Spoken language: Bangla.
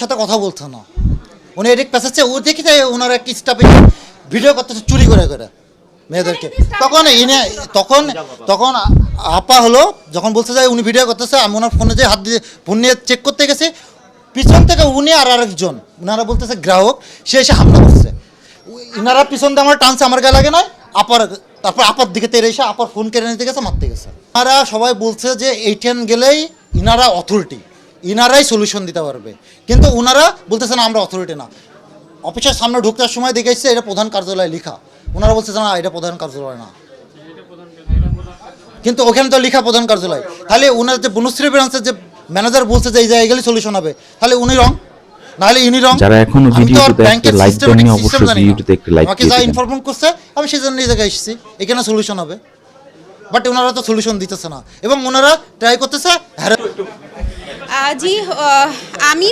সাথে কথা বলছে না, উনি এদিক পেঁচাচ্ছে, ও দেখি যে ওনার এক স্টাফে ভিডিও করতেছে চুরি করে করে মেয়েদেরকে। তখন তখন আপা হলো যখন বলছে যে উনি ভিডিও করতেছে, আমি ওনার ফোনে যে হাত দিয়ে ফোন নিয়ে চেক করতে গেছি, পিছন থেকে উনি আর আরেকজন ওনারা বলতেছে গ্রাহক, সে এসে হামলা করছে। ইনারা পিছন দিয়ে আমার টানছে, আমার গায়ে লাগে না, আপার তারপর আপার দিকে তেরে এসে আপার ফোন কেড়ে নিতে গেছে, মারতে গেছে। ইনারা সবাই বলছে যে এইটেন গেলেই ইনারা অথরিটি, ইনারাই সলিউশন দিতে পারবে, কিন্তু ওনারা বলতেছে না আমরা অথরিটি না। অফিসের সামনে ঢুকতে সময় দেখে এসছে এটা প্রধান কার্যালয় লেখা, ওনারা বলছে না এটা প্রধান কার্যালয় না, কিন্তু ওখানে তো লেখা প্রধান কার্যালয়। তাহলে ওনার যে বনশ্রী ব্রাঞ্চের যে ম্যানেজার বলছে যে এই জায়গায় গেলে সলিউশন হবে, তাহলে উনি রং, নাহলে ইনি রং। যারা এখনো ভিডিওতে একটা লাইক দেননি অবশ্যই ভিডিওতে একটা লাইক আমাকে দিয়ে যা দিবেন। ইনফরমেশন করছে আমি সেজন্য এই জায়গায় এসেছি, এখানে সলিউশন হবে, বাট ওনারা তো সলিউশন দিতেছে না এবং ওনারা ট্রাই করতেছে। জি, আমি